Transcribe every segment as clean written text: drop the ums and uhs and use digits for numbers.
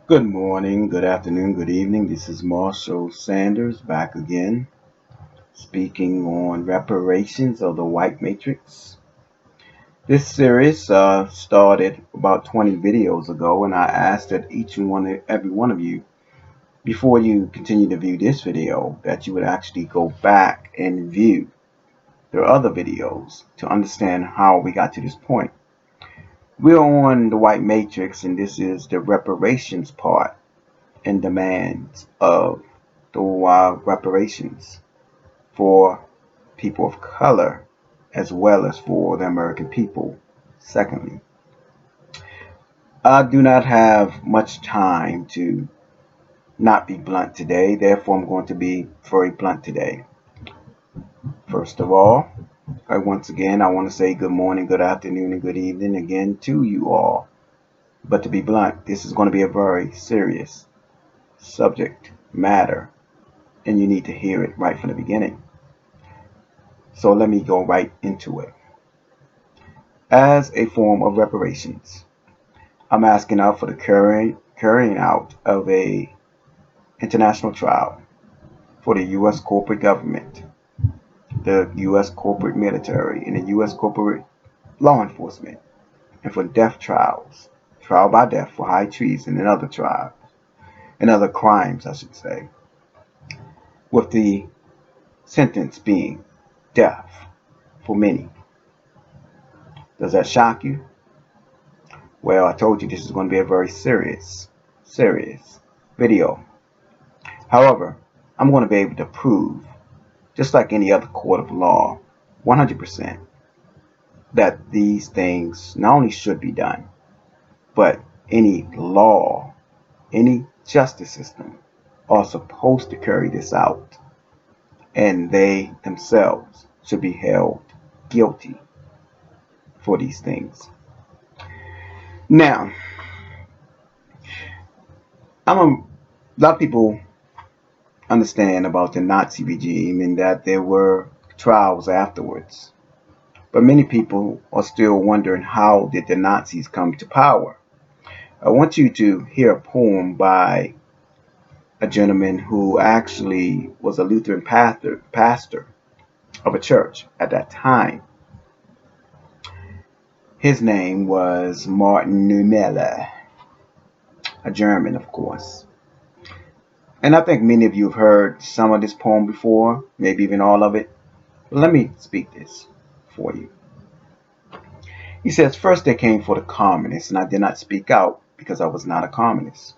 Good morning, good afternoon, good evening. This is Marshall Sanders back again, speaking on reparations of the white matrix. This series started about 20 videos ago, and I asked that every one of you, before you continue to view this video, that you would actually go back and view the other videos to understand how we got to this point. We're on the white matrix, and this is the reparations part and demands of the reparations for people of color as well as for the American people. Secondly, I do not have much time to not be blunt today, therefore I'm going to be very blunt today. First of all, once again, I want to say good morning, good afternoon, and good evening again to you all. But to be blunt, this is going to be a very serious subject matter, and you need to hear it right from the beginning. So let me go right into it. As a form of reparations, I'm asking out for the carrying out of a international trial for the U.S. corporate government, the U.S. corporate military, and the U.S. corporate law enforcement, and for death trials, trial by death for high treason and other trials, and other crimes, I should say, with the sentence being death for many. Does that shock you? Well, I told you this is going to be a very serious video. However, I'm going to be able to prove, just like any other court of law, 100%, that these things not only should be done, but any law, any justice system are supposed to carry this out, and they themselves should be held guilty for these things. Now, a lot of people understand about the Nazi regime and that there were trials afterwards. But many people are still wondering, how did the Nazis come to power? I want you to hear a poem by a gentleman who actually was a Lutheran pastor of a church at that time. His name was Martin Niemöller, a German, of course. And I think many of you have heard some of this poem before, maybe even all of it. But let me speak this for you. He says, "First they came for the communists, and I did not speak out because I was not a communist.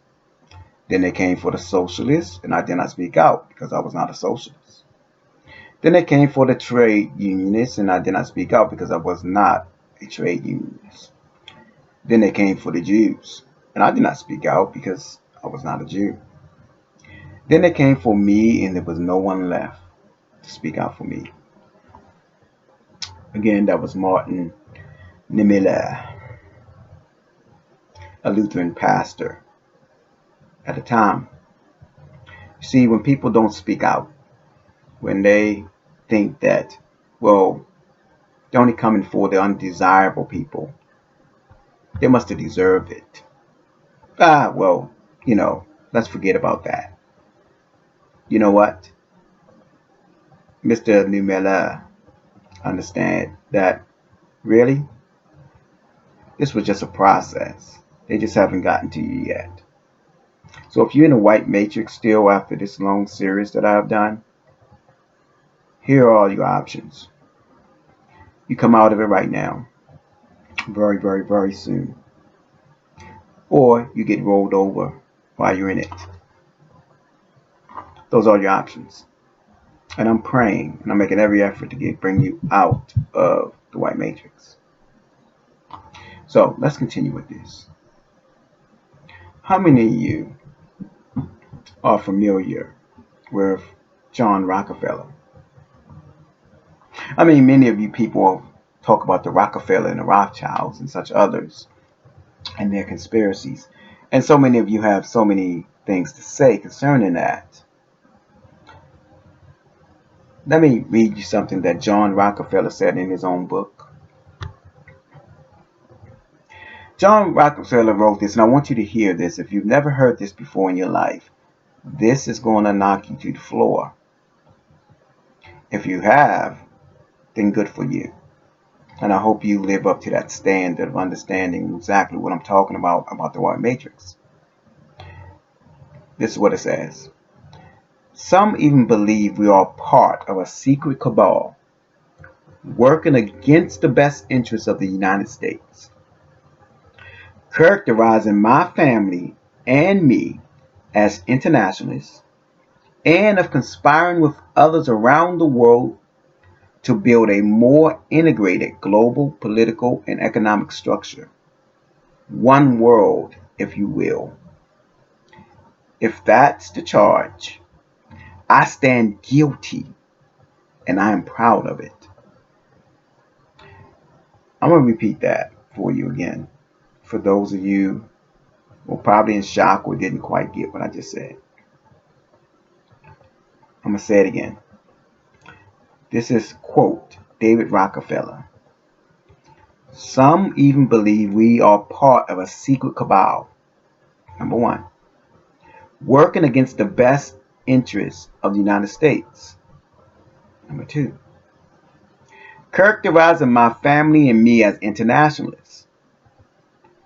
Then they came for the socialists, and I did not speak out because I was not a socialist. Then they came for the trade unionists, and I did not speak out because I was not a trade unionist. Then they came for the Jews, and I did not speak out because I was not a Jew. Then they came for me, and there was no one left to speak out for me." Again, that was Martin Niemöller, a Lutheran pastor at the time. See, when people don't speak out, when they think that, well, they're only coming for the undesirable people, they must have deserved it. Well, let's forget about that. You know what? Mr. Niemöller understand that really, this was just a process. They just haven't gotten to you yet. So if you're in a white matrix still after this long series that I've done, here are all your options. You come out of it right now, very, very, very soon. Or you get rolled over while you're in it. Those are your options. And I'm praying and I'm making every effort to bring you out of the white matrix. So let's continue with this. How many of you are familiar with John Rockefeller? I mean, many of you people talk about the Rockefeller and the Rothschilds and such others and their conspiracies. And so many of you have so many things to say concerning that. Let me read you something that John Rockefeller said in his own book. John Rockefeller wrote this, and I want you to hear this. If you've never heard this before in your life, this is going to knock you to the floor. If you have, then good for you. And I hope you live up to that standard of understanding exactly what I'm talking about the white matrix. This is what it says. Some even believe we are part of a secret cabal working against the best interests of the United States, characterizing my family and me as internationalists, and of conspiring with others around the world to build a more integrated global political and economic structure. One world, if you will. If that's the charge, I stand guilty, and I am proud of it. I'm going to repeat that for you again. For those of you who are probably in shock or didn't quite get what I just said. I'm going to say it again. This is, quote, David Rockefeller. Some even believe we are part of a secret cabal. Number one, working against the best interests of the United States. Number two, characterizing my family and me as internationalists.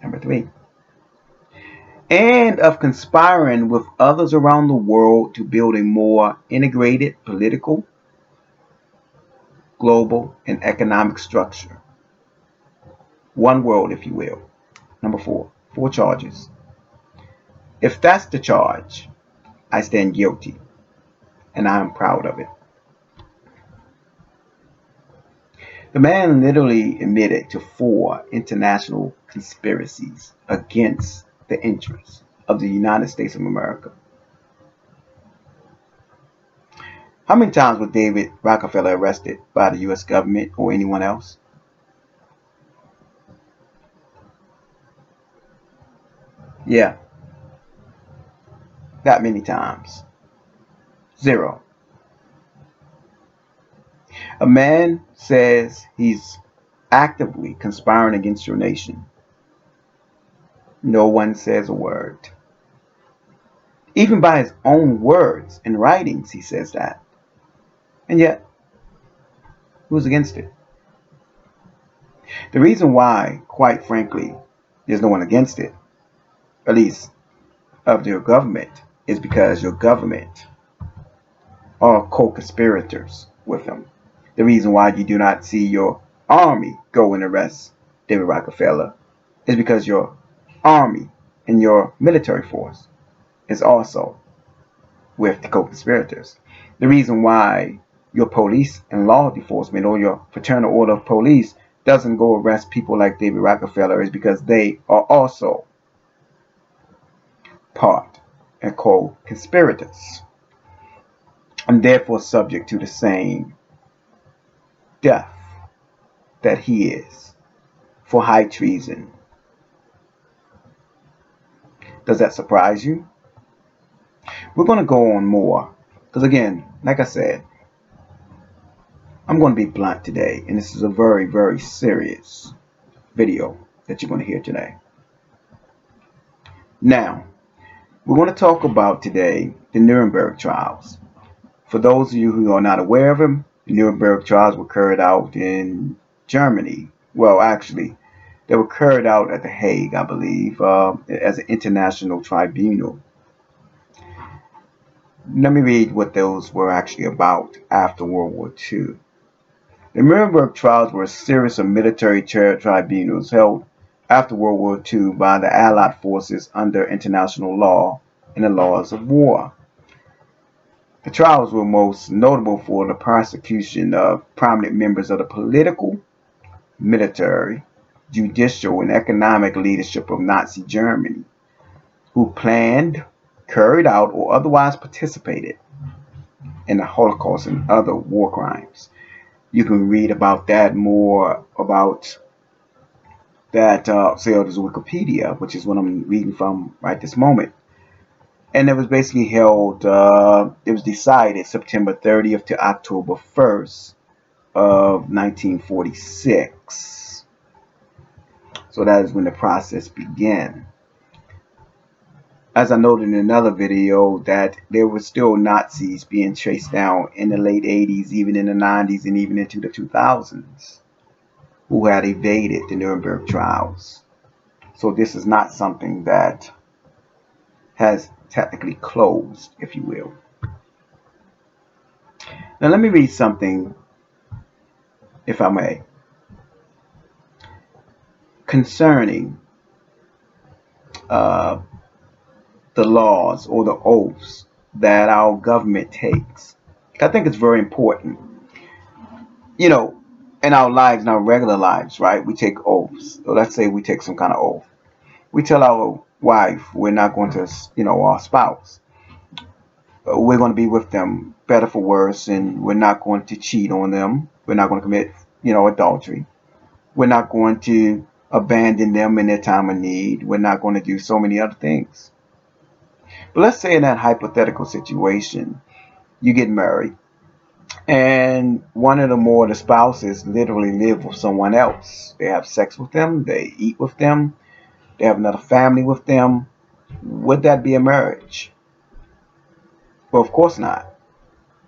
Number three, and of conspiring with others around the world to build a more integrated political, global, and economic structure. One world, if you will. Number four charges. If that's the charge, I stand guilty, and I am proud of it. The man literally admitted to 4 international conspiracies against the interests of the United States of America. How many times was David Rockefeller arrested by the U.S. government or anyone else? Yeah, that many times. 0. A man says he's actively conspiring against your nation. No one says a word. Even by his own words and writings, he says that. And yet, who's against it? The reason why, quite frankly, there's no one against it, at least of your government, is because your government are co-conspirators with him. The reason why you do not see your army go and arrest David Rockefeller is because your army and your military force is also with the co-conspirators. The reason why your police and law enforcement or your fraternal order of police doesn't go arrest people like David Rockefeller is because they are also part and co-conspirators and therefore subject to the same death that he is for high treason. Does that surprise you? We're going to go on more because, again, like I said, I'm going to be blunt today, and this is a very, very serious video that you're going to hear today. Now, we're going to talk about today the Nuremberg Trials. For those of you who are not aware of them, the Nuremberg Trials were carried out in Germany. Well, actually, they were carried out at The Hague, I believe, as an international tribunal. Let me read what those were actually about after World War II. The Nuremberg Trials were a series of military tribunals held after World War II by the Allied forces under international law and the laws of war. The trials were most notable for the prosecution of prominent members of the political, military, judicial, and economic leadership of Nazi Germany, who planned, carried out, or otherwise participated in the Holocaust and other war crimes. You can read about that more about that there's Wikipedia, which is what I'm reading from right this moment. And it was basically held, it was decided September 30th to October 1st of 1946. So that is when the process began. As I noted in another video, that there were still Nazis being chased down in the late 80s, even in the 90s, and even into the 2000s, who had evaded the Nuremberg Trials. So this is not something that has technically closed, if you will. Now let me read something, if I may, concerning the laws or the oaths that our government takes. I think it's very important. You know, in our lives, in our regular lives, right, we take oaths. So let's say we take some kind of oath. We tell our wife we're not going to, our spouse, we're going to be with them better for worse, and we're not going to cheat on them. We're not going to commit, adultery. We're not going to abandon them in their time of need. We're not going to do so many other things. But let's say in that hypothetical situation, you get married, and one of the spouses literally live with someone else. They have sex with them, they eat with them, they have another family with them. Would that be a marriage? Well, of course not.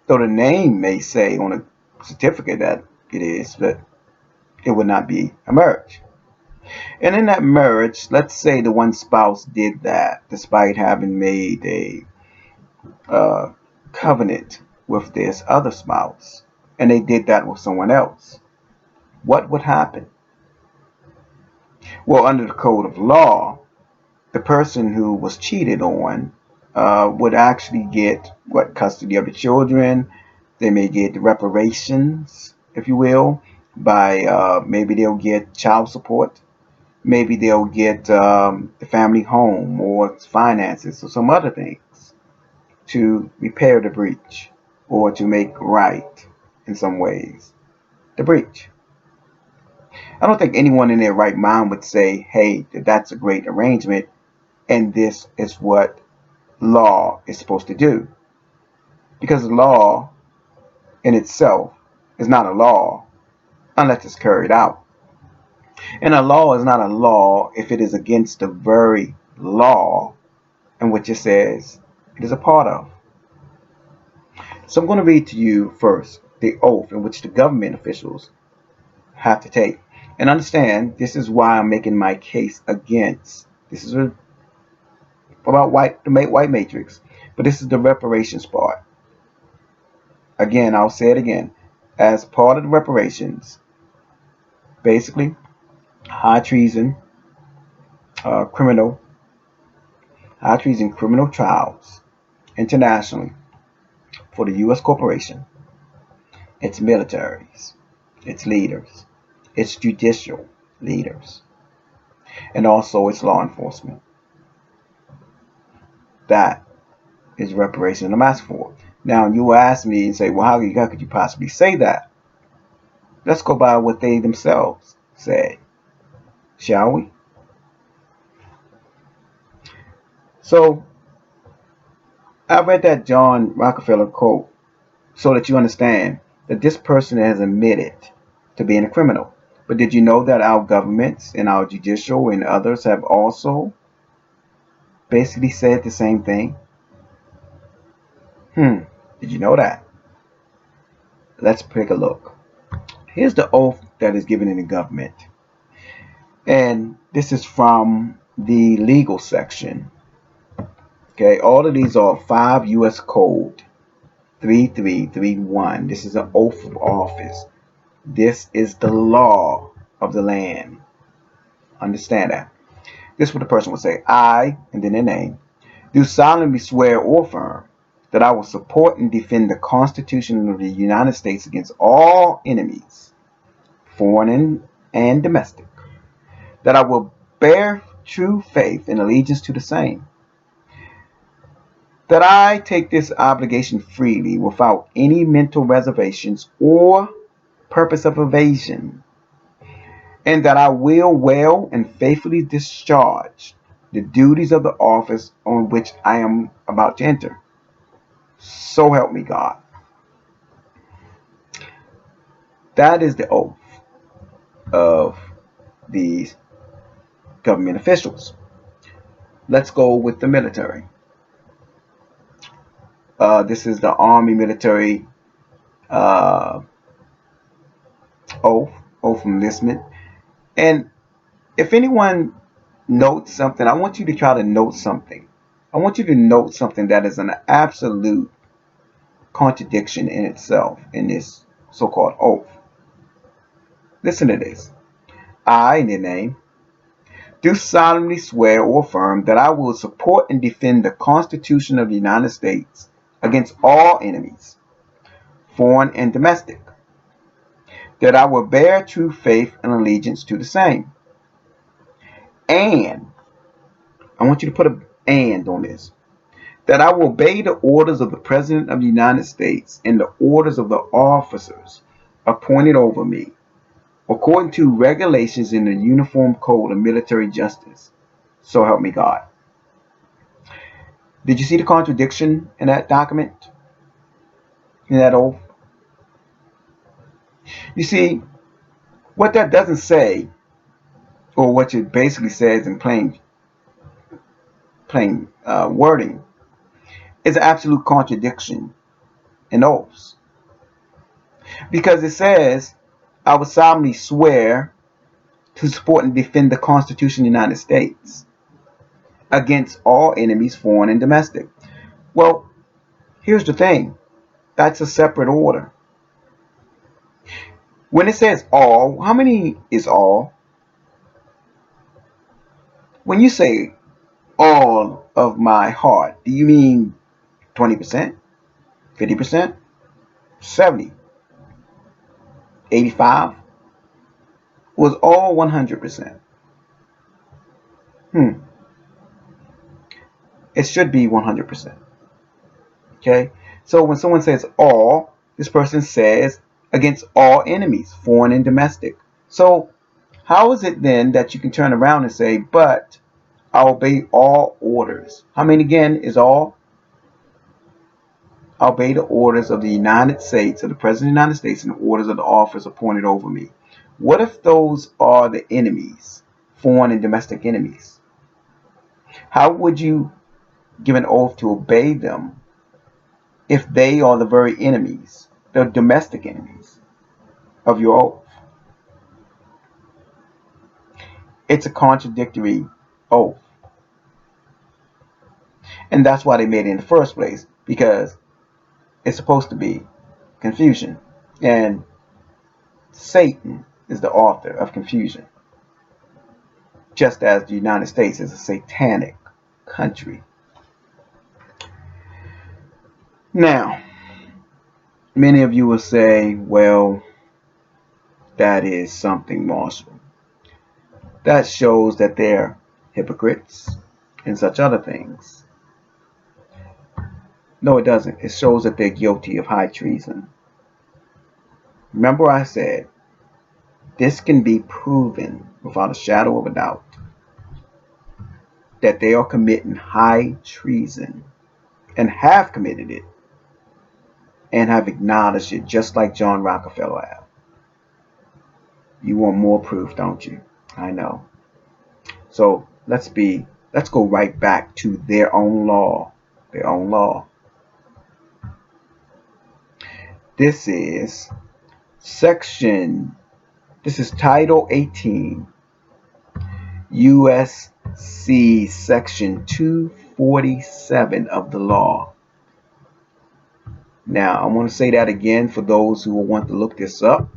Though the name may say on a certificate that it is, but it would not be a marriage. And in that marriage, let's say the one spouse did that despite having made a covenant with this other spouse, and they did that with someone else. What would happen? Well, under the code of law, the person who was cheated on would actually get custody of the children. They may get reparations, if you will, by maybe they'll get child support. Maybe they'll get the family home or finances or some other things to repair the breach or to make right in some ways the breach. I don't think anyone in their right mind would say, hey, that's a great arrangement and this is what law is supposed to do. Because law in itself is not a law unless it's carried out. And a law is not a law if it is against the very law in which it says it is a part of. So I'm going to read to you first the oath in which the government officials have to take. And understand, this is why I'm making my case against. This is about the white matrix, but this is the reparations part. Again, I'll say it again. As part of the reparations, basically, high treason, criminal trials internationally for the U.S. corporation, its militaries, its leaders, its judicial leaders, and also its law enforcement. That is reparation I'm asking for. Now, you will ask me and say, well, how could you possibly say that? Let's go by what they themselves say, shall we? So, I read that John Rockefeller quote so that you understand that this person has admitted to being a criminal. But did you know that our governments and our judicial and others have also basically said the same thing? Did you know that? Let's take a look. Here's the oath that is given in the government. And this is from the legal section. Okay, all of these are 5 U.S. Code 3331. This is an oath of office. This is the law of the land. Understand that. This is what the person would say. I, and then their name, do solemnly swear or affirm that I will support and defend the Constitution of the United States against all enemies, foreign and domestic, that I will bear true faith and allegiance to the same, that I take this obligation freely without any mental reservations or purpose of evasion, and that I will well and faithfully discharge the duties of the office on which I am about to enter. So help me God. That is the oath of these government officials. Let's go with the military. This is the Army military oath of enlistment. And if anyone notes something, I want you to try to note something. I want you to note something that is an absolute contradiction in itself in this so-called oath. Listen to this. I, in your name, do solemnly swear or affirm that I will support and defend the Constitution of the United States against all enemies, foreign and domestic, that I will bear true faith and allegiance to the same, and I want you to put an and on this, that I will obey the orders of the President of the United States and the orders of the officers appointed over me, according to regulations in the Uniform Code of Military Justice. So help me God. Did you see the contradiction in that document? In that oath? You see, what that doesn't say, or what it basically says in plain wording, is an absolute contradiction in oaths. Because it says, I will solemnly swear to support and defend the Constitution of the United States against all enemies, foreign and domestic. Well, here's the thing. That's a separate order. When it says all, how many is all? When you say all of my heart, do you mean 20%, 50%, 70, 85? Was all 100%? It should be 100%. Okay? So when someone says all, this person says against all enemies, foreign and domestic. So how is it then that you can turn around and say, but I obey all orders? How many again is all? I obey the orders of the United States, of the President of the United States, and the orders of the officers appointed over me. What if those are the enemies, foreign and domestic enemies? How would you give an oath to obey them if they are the very enemies, the domestic enemies of your oath? It's a contradictory oath. And that's why they made it in the first place, because it's supposed to be confusion. And Satan is the author of confusion, just as the United States is a satanic country. Now, many of you will say, well, that is something, Marshall. That shows that they're hypocrites and such other things. No, it doesn't. It shows that they're guilty of high treason. Remember I said, this can be proven without a shadow of a doubt that they are committing high treason and have committed it and have acknowledged it, just like John Rockefeller have. You want more proof, don't you? I know. So let's go right back to their own law. Their own law. This is Title 18, Usc Section 247 of the law. Now, I want to say that again for those who will want to look this up.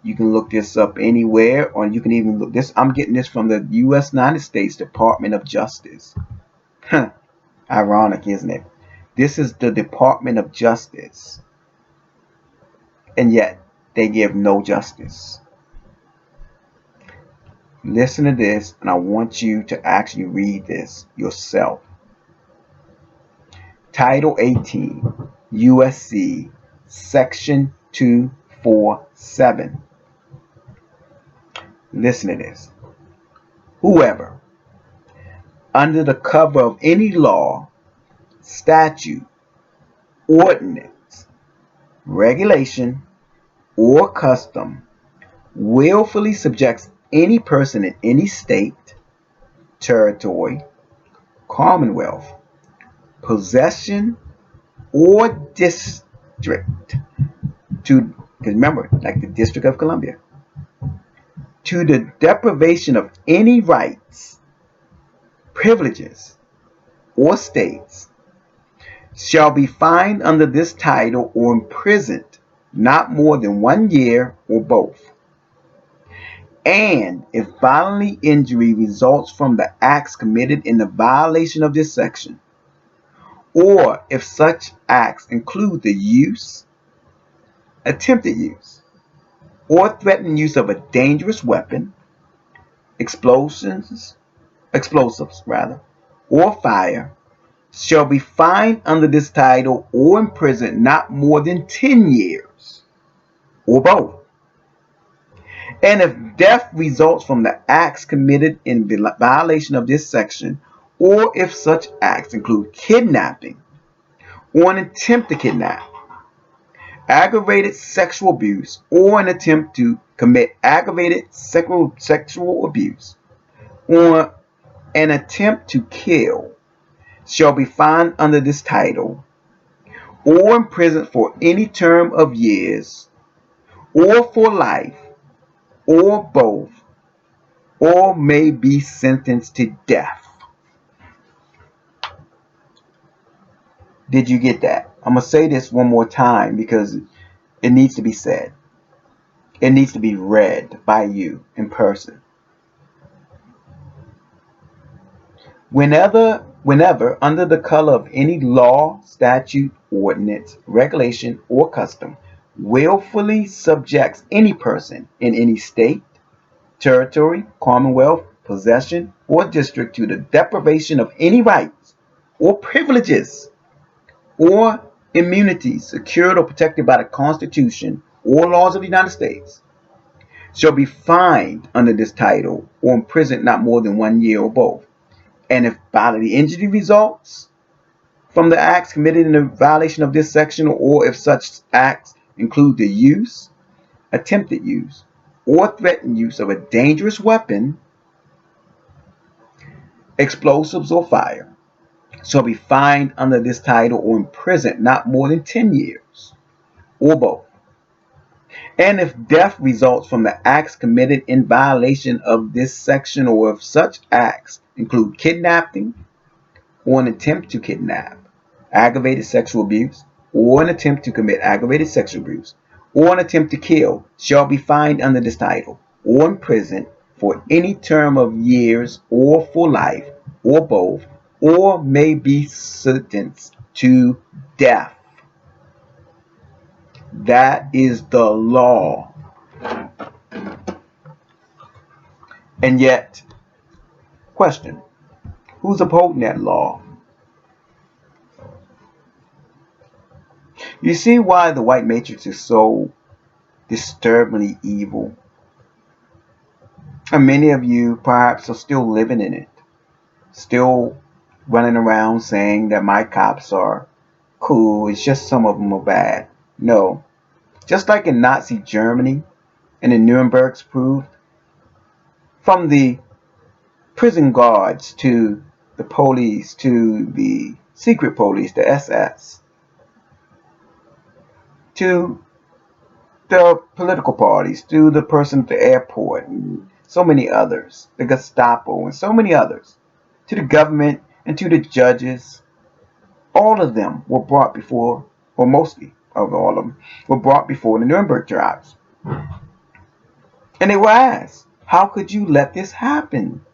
You can look this up anywhere, or you can even look this. I'm getting this from the United States Department of Justice. Ironic, isn't it? This is the Department of Justice. And yet, they give no justice. Listen to this, and I want you to actually read this yourself. Title 18, USC, Section 247. Listen to this. Whoever, under the cover of any law, statute, ordinance, regulation, or custom, willfully subjects any person in any state, territory, commonwealth, possession, or district to, remember, like the District of Columbia, to the deprivation of any rights, privileges, or states, shall be fined under this title or imprisoned not more than 1 year or both. And if bodily injury results from the acts committed in the violation of this section, or if such acts include the use, attempted use, or threatened use of a dangerous weapon, explosives, or fire, shall be fined under this title or imprisoned not more than 10 years, or both. And if death results from the acts committed in violation of this section, or if such acts include kidnapping or an attempt to kidnap, aggravated sexual abuse, or an attempt to commit aggravated sexual abuse, or an attempt to kill, shall be fined under this title, or imprisoned for any term of years, or for life, or both, or may be sentenced to death. Did you get that? I'm going to say this one more time because it needs to be said. It needs to be read by you in person. Whenever, under the color of any law, statute, ordinance, regulation, or custom, willfully subjects any person in any state, territory, commonwealth, possession, or district to the deprivation of any rights or privileges or immunities secured or protected by the Constitution or laws of the United States, shall be fined under this title or imprisoned not more than 1 year or both. And if bodily injury results from the acts committed in the violation of this section, or if such acts include the use, attempted use, or threatened use of a dangerous weapon, explosives, or fire, shall be fined under this title or imprisoned not more than 10 years, or both. And if death results from the acts committed in violation of this section, or if such acts include kidnapping, or an attempt to kidnap, aggravated sexual abuse, or an attempt to commit aggravated sexual abuse, or an attempt to kill, shall be fined under this title, or imprisoned for any term of years, or for life, or both, or may be sentenced to death. That is the law. And yet, question, who's upholding that law? You see why the white matrix is so disturbingly evil? And many of you perhaps are still living in it, still running around saying that my cops are cool, it's just some of them are bad. No. Just like in Nazi Germany and in Nuremberg's proved, from the prison guards to the police to the secret police, the SS, to the political parties, to the person at the airport, and so many others, the Gestapo, and so many others, to the government and to the judges, all of them were brought before, or mostly of all of them, were brought before the Nuremberg Trials. And they were asked, how could you let this happen?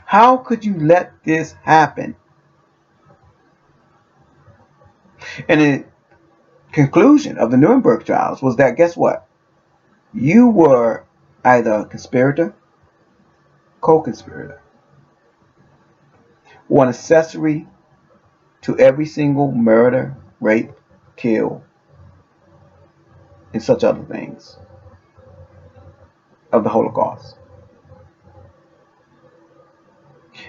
How could you let this happen? And the conclusion of the Nuremberg Trials was that, guess what? You were either a conspirator, co-conspirator, or an accessory to every single murder, rape, kill, and such other things of the Holocaust.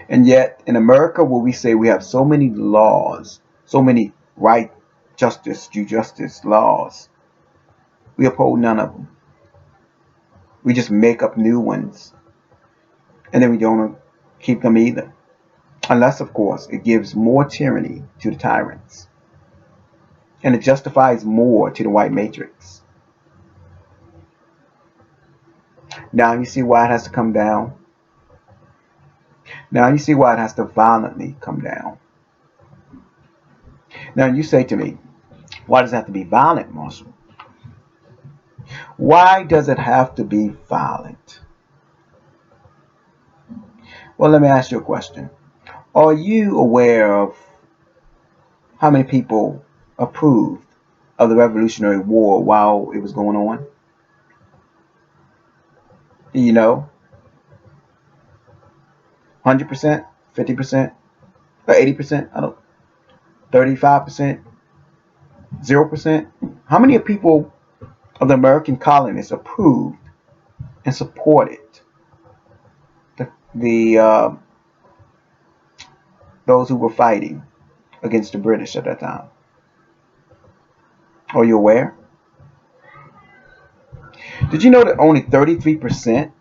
And yet, in America, where we say we have so many laws, so many right, justice, due justice laws, we uphold none of them. We just make up new ones. And then we don't keep them either. Unless, of course, it gives more tyranny to the tyrants. And it justifies more to the white matrix. Now you see why it has to come down. Now you see why it has to violently come down. Now you say to me, why does it have to be violent, Marshall? Why does it have to be violent? Well, let me ask you a question. Are you aware of how many people approved of the Revolutionary War while it was going on? You know, 100%, 50%, or 80%, I don't, 35%, 0%. How many people of the American colonists approved and supported the those who were fighting against the British at that time? Are you aware? Did you know that only 33%,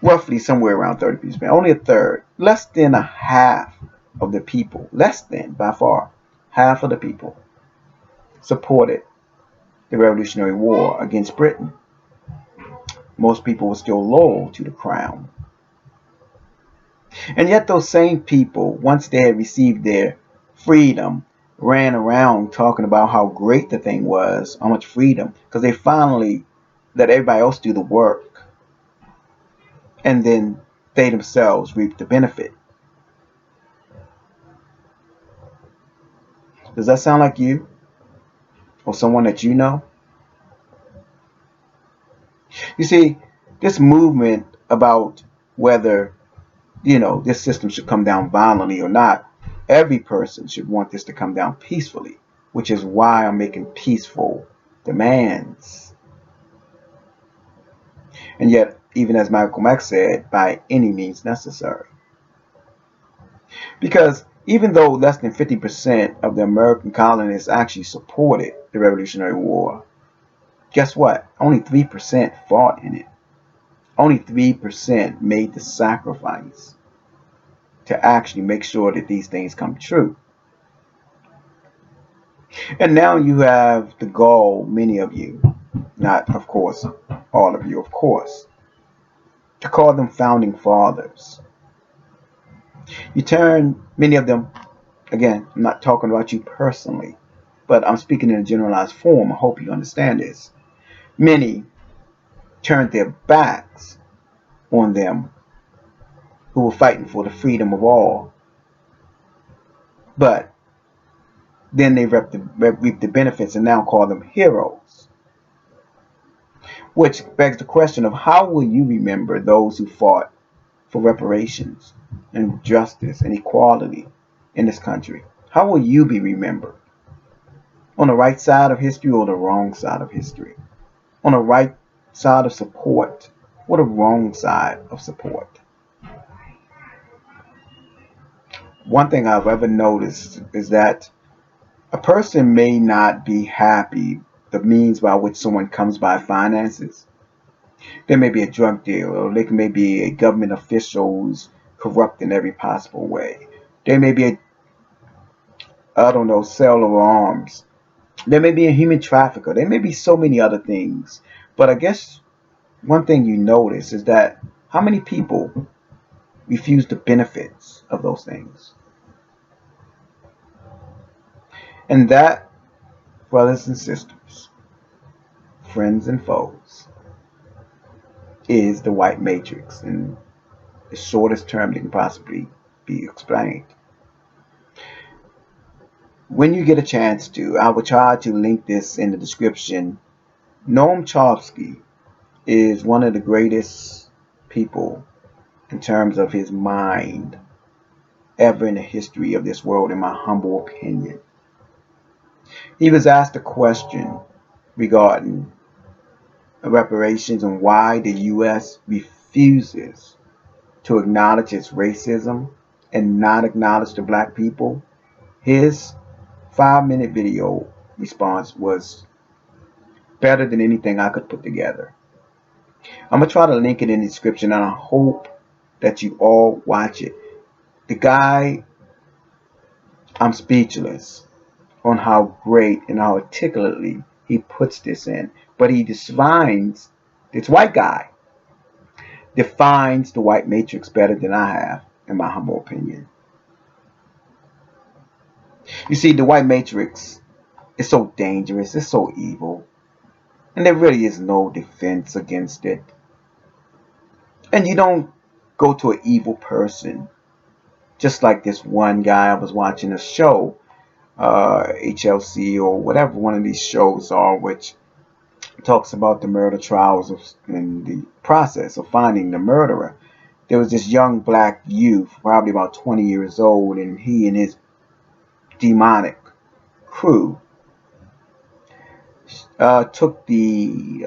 roughly somewhere around 30%, only a third, less than a half of the people, less than by far, half of the people supported the Revolutionary War against Britain? Most people were still loyal to the crown. And yet those same people, once they had received their freedom, ran around talking about how great the thing was, how much freedom, because they finally let everybody else do the work. And then they themselves reaped the benefit. Does that sound like you? Or someone that you know? You see, this movement about whether, this system should come down violently or not, every person should want this to come down peacefully, which is why I'm making peaceful demands. And yet, even as Malcolm X said, by any means necessary. Because even though less than 50% of the American colonists actually supported the Revolutionary War, guess what? Only 3% fought in it. Only 3% made the sacrifice to actually make sure that these things come true. And now you have the gall, many of you, not of course all of you, of course, to call them founding fathers. You turn many of them, again, I'm not talking about you personally, but I'm speaking in a generalized form. I hope you understand this. Many turned their backs on them who were fighting for the freedom of all. But then they reap the benefits and now call them heroes. Which begs the question of how will you remember those who fought for reparations and justice and equality in this country? How will you be remembered? On the right side of history or the wrong side of history? On the right side of support or the wrong side of support? One thing I've ever noticed is that a person may not be happy the means by which someone comes by finances. There may be a drug dealer, or there may be a government official who's corrupt in every possible way. There may be seller of arms. There may be a human trafficker. There may be so many other things. But I guess one thing you notice is that how many people refuse the benefits of those things? And that, brothers and sisters, friends and foes, is the white matrix in the shortest term that can possibly be explained. When you get a chance to, I will try to link this in the description. Noam Chowsky is one of the greatest people in terms of his mind ever in the history of this world, in my humble opinion. He was asked a question regarding reparations and why the U.S. refuses to acknowledge its racism and not acknowledge the black people. His 5-minute video response was better than anything I could put together. I'm going to try to link it in the description, and I hope that you all watch it. The guy, I'm speechless on how great and how articulately he puts this in. But he defines, this white guy defines the white matrix better than I have, in my humble opinion. You see, the white matrix is so dangerous, it's so evil, and there really is no defense against it. And you don't go to an evil person, just like this one guy. I was watching a show, HLC or whatever one of these shows are, which talks about the murder trials and the process of finding the murderer. There was this young black youth, probably about 20 years old, and he and his demonic crew took the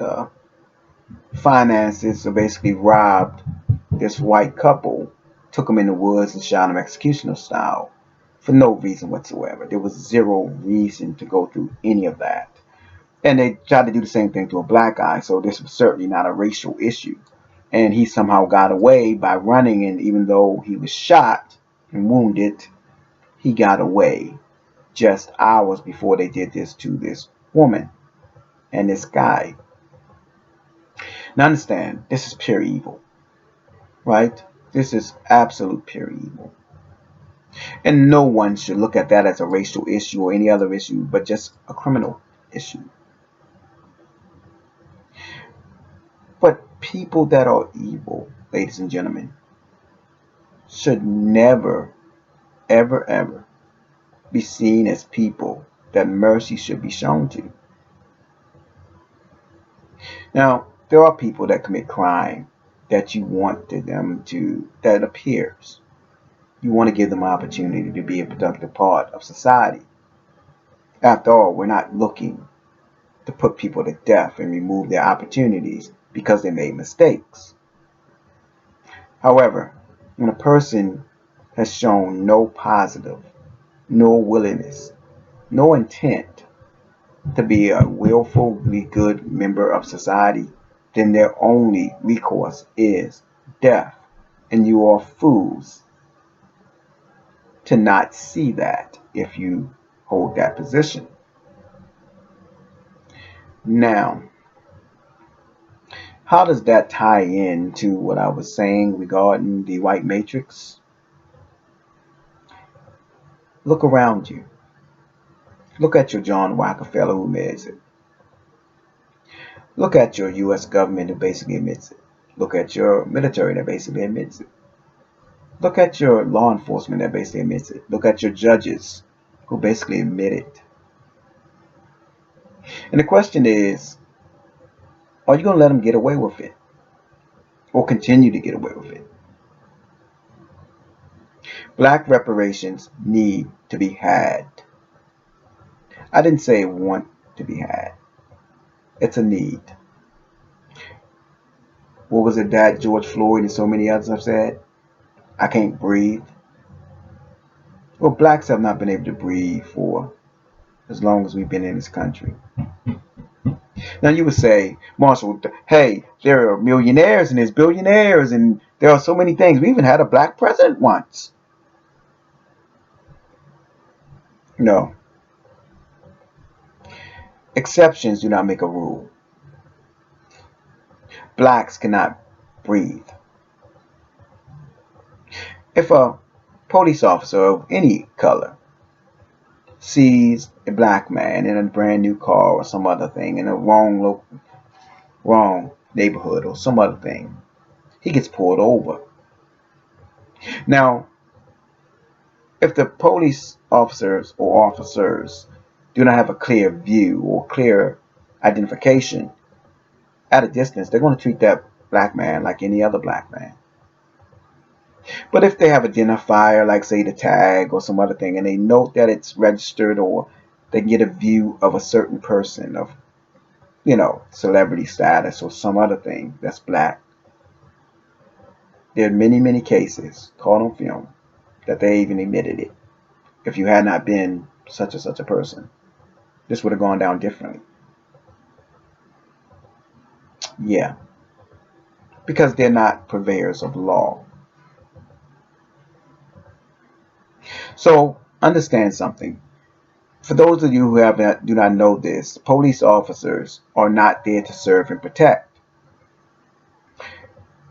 finances, so basically robbed this white couple, took them in the woods and shot them executioner style for no reason whatsoever. There was zero reason to go through any of that. And they tried to do the same thing to a black guy, so this was certainly not a racial issue. And he somehow got away by running, and even though he was shot and wounded, he got away just hours before they did this to this woman and this guy. Now understand, this is pure evil, right? This is absolute pure evil. And no one should look at that as a racial issue or any other issue, but just a criminal issue. But people that are evil, ladies and gentlemen, should never, ever, ever be seen as people that mercy should be shown to. Now, there are people that commit crime that you want them to, that appears. You want to give them an opportunity to be a productive part of society. After all, we're not looking to put people to death and remove their opportunities because they made mistakes. However, when a person has shown no positive, no willingness, no intent to be a willfully good member of society, then their only recourse is death. And you are fools to not see that if you hold that position. Now, how does that tie in to what I was saying regarding the white matrix? Look around you. Look at your John Rockefeller who admits it. Look at your U.S. government who basically admits it. Look at your military that basically admits it. Look at your law enforcement that basically admits it. Look at your judges who basically admit it. And the question is, are you going to let them get away with it? Or continue to get away with it? Black reparations need to be had. I didn't say want to be had. It's a need. What was it that George Floyd and so many others have said? I can't breathe. Well, blacks have not been able to breathe for as long as we've been in this country. Now you would say, Marshall, hey, there are millionaires and there's billionaires and there are so many things. We even had a black president once. No. Exceptions do not make a rule. Blacks cannot breathe. If a police officer of any color sees a black man in a brand new car or some other thing in a wrong neighborhood or some other thing, he gets pulled over. Now, if the police officers do not have a clear view or clear identification at a distance, they're going to treat that black man like any other black man. But if they have identifier, like say the tag or some other thing, and they note that it's registered, or they get a view of a certain person of, celebrity status or some other thing that's black, there are many, many cases caught on film that they even admitted it. If you had not been such and such a person, this would have gone down differently. Yeah. Because they're not purveyors of law. So understand something. For those of you who do not know this, police officers are not there to serve and protect.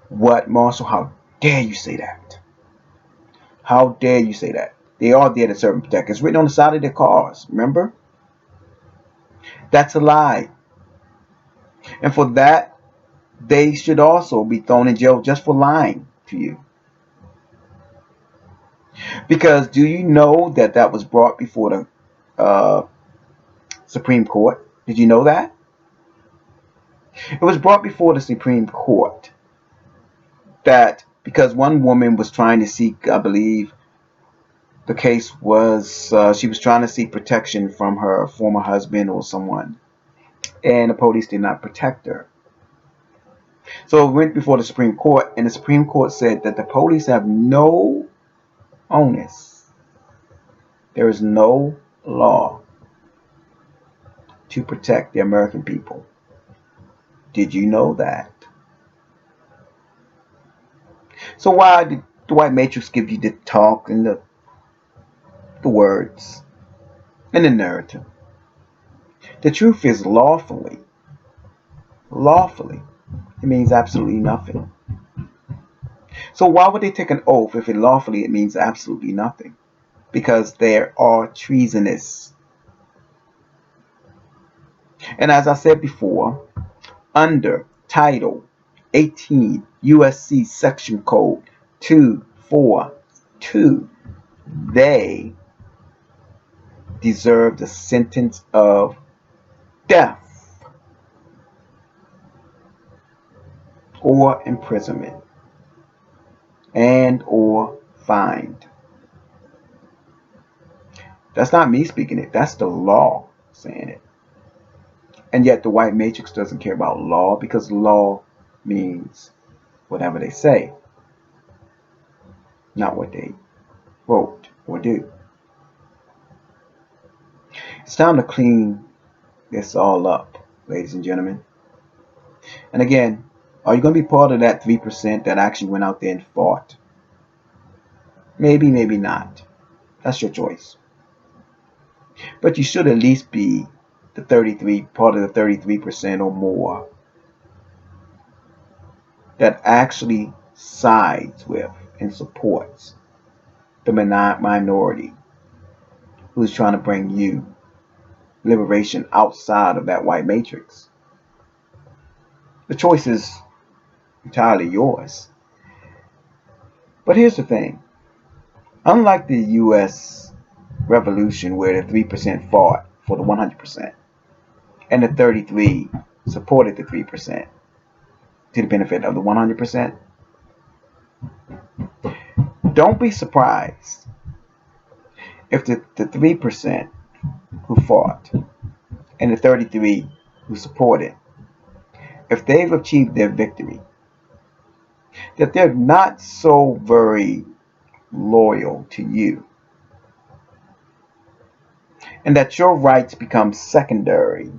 What, Marshall? How dare you say that? How dare you say that? They are there to serve and protect. It's written on the side of their cars, remember? That's a lie. And for that, they should also be thrown in jail just for lying to you. Because do you know that that was brought before the Supreme Court? Did you know that? It was brought before the Supreme Court that because one woman was trying to seek, I believe, the case was she was trying to seek protection from her former husband or someone, and the police did not protect her. So it went before the Supreme Court, and the Supreme Court said that the police have no onus. There is no law to protect the American people. Did you know that? So why did the white matrix give you the talk and the words and the narrative? The truth is lawfully. Lawfully. It means absolutely nothing. So why would they take an oath if it lawfully it means absolutely nothing? Because they are treasonous. And as I said before, under Title 18 Usc Section Code 242, they deserve the sentence of death or imprisonment and or fined. That's not me speaking it. That's the law saying it. And yet the white matrix doesn't care about law because law means whatever they say, not what they wrote or do. It's time to clean this all up, ladies and gentlemen. And again, are you going to be part of that 3% that actually went out there and fought? Maybe, maybe not. That's your choice. But you should at least be part of the 33% or more that actually sides with and supports the minority who's trying to bring you liberation outside of that white matrix. The choice is entirely yours. But here's the thing. Unlike the U.S. Revolution where the 3% fought for the 100% and the 33 supported the 3% to the benefit of the 100%, don't be surprised if the 3% who fought and the 33 who supported, if they've achieved their victory, that they're not so very loyal to you, and that your rights become secondary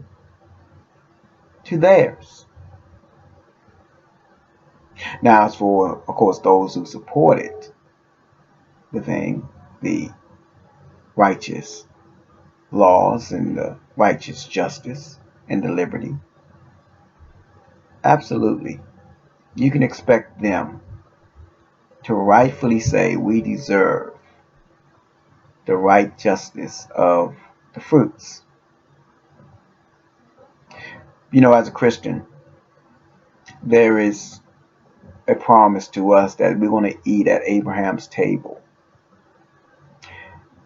to theirs. Now, as for, of course, those who supported the thing, the righteous laws and the righteous justice and the liberty, absolutely, you can expect them to rightfully say we deserve the right justice of the fruits. You know, as a Christian, there is a promise to us that we're going to eat at Abraham's table.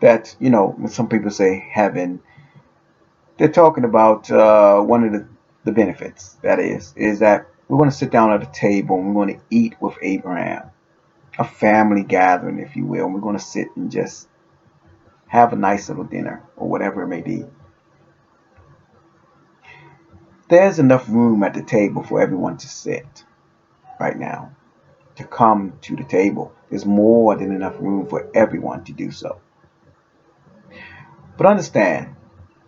That, you know, when some people say heaven, they're talking about one of the benefits, that is that we're going to sit down at a table and we're going to eat with Abraham. A family gathering, if you will. And we're going to sit and just have a nice little dinner or whatever it may be. There's enough room at the table for everyone to sit right now, to come to the table. There's more than enough room for everyone to do so. But understand,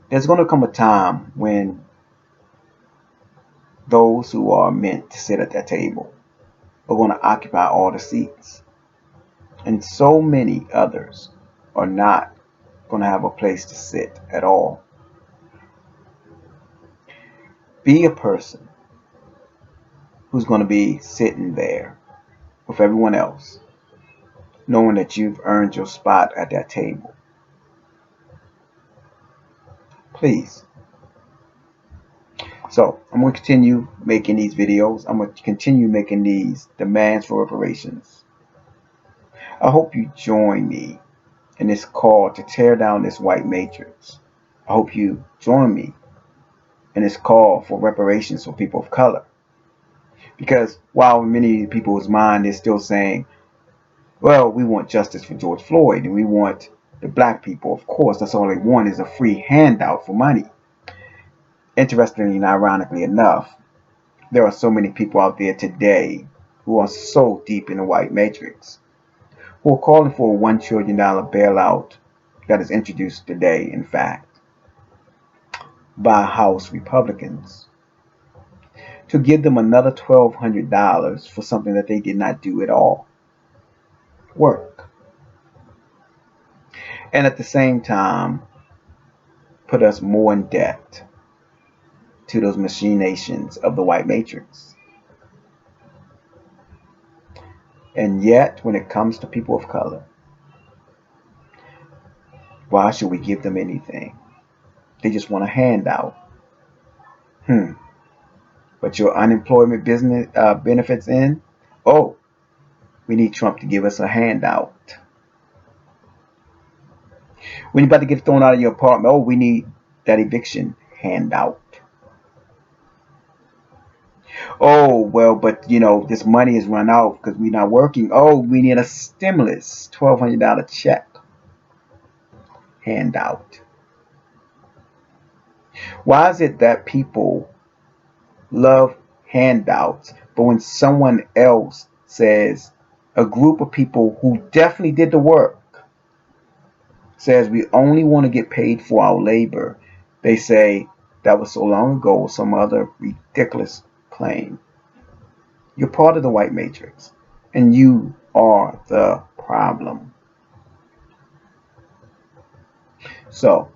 there's going to come a time when those who are meant to sit at that table are going to occupy all the seats. And so many others are not going to have a place to sit at all. Be a person who's going to be sitting there with everyone else, knowing that you've earned your spot at that table. Please. So I'm going to continue making these videos. I'm going to continue making these demands for reparations. I hope you join me in this call to tear down this white matrix. I hope you join me in this call for reparations for people of color. Because while many people's mind is still saying, well, we want justice for George Floyd and we want the black people, of course, that's all they want is a free handout for money. Interestingly and ironically enough, there are so many people out there today who are so deep in the white matrix, who are calling for a $1 trillion bailout that is introduced today, in fact, by House Republicans, to give them another $1,200 for something that they did not do at all. Work. And at the same time, put us more in debt to those machinations of the white matrix. And yet, when it comes to people of color, why should we give them anything? They just want a handout. But your unemployment business benefits in? Oh, we need Trump to give us a handout. When you're about to get thrown out of your apartment, oh, we need that eviction handout. Oh, well, but this money is run out because we're not working. Oh, we need a stimulus, $1,200 check handout. Why is it that people love handouts, but when someone else says, a group of people who definitely did the work, says we only want to get paid for our labor, they say that was so long ago or some other ridiculous claim? You're part of the white matrix, and you are the problem. So,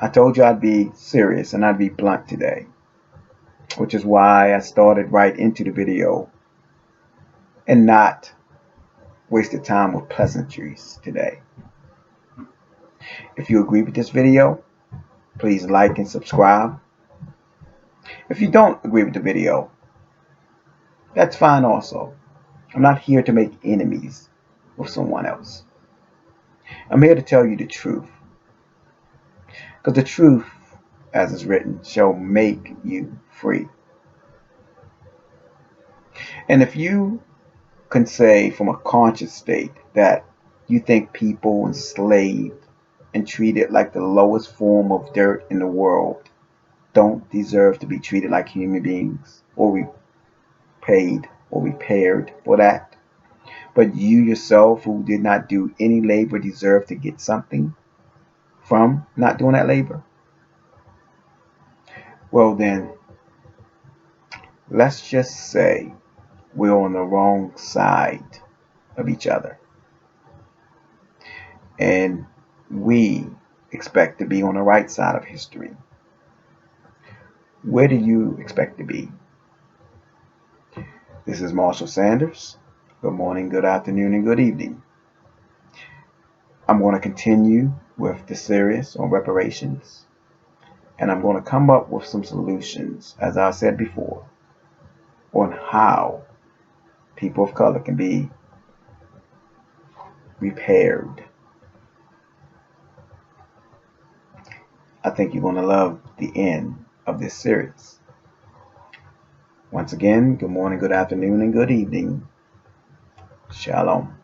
I told you I'd be serious and I'd be blunt today, which is why I started right into the video and not wasted time with pleasantries today. If you agree with this video, please like and subscribe. If you don't agree with the video, that's fine also. I'm not here to make enemies with someone else. I'm here to tell you the truth. Because the truth, as is written, shall make you free. And if you can say from a conscious state that you think people enslaved and treated like the lowest form of dirt in the world don't deserve to be treated like human beings or paid or repaired for that, but you yourself who did not do any labor deserve to get something from not doing that labor, well then, let's just say we're on the wrong side of each other. And we expect to be on the right side of history. Where do you expect to be? This is Marshall Sanders. Good morning, good afternoon, and good evening. I'm going to continue with the series on reparations. And I'm going to come up with some solutions, as I said before, on how people of color can be repaired. I think you're going to love the end of this series. Once again, good morning, good afternoon, and good evening. Shalom.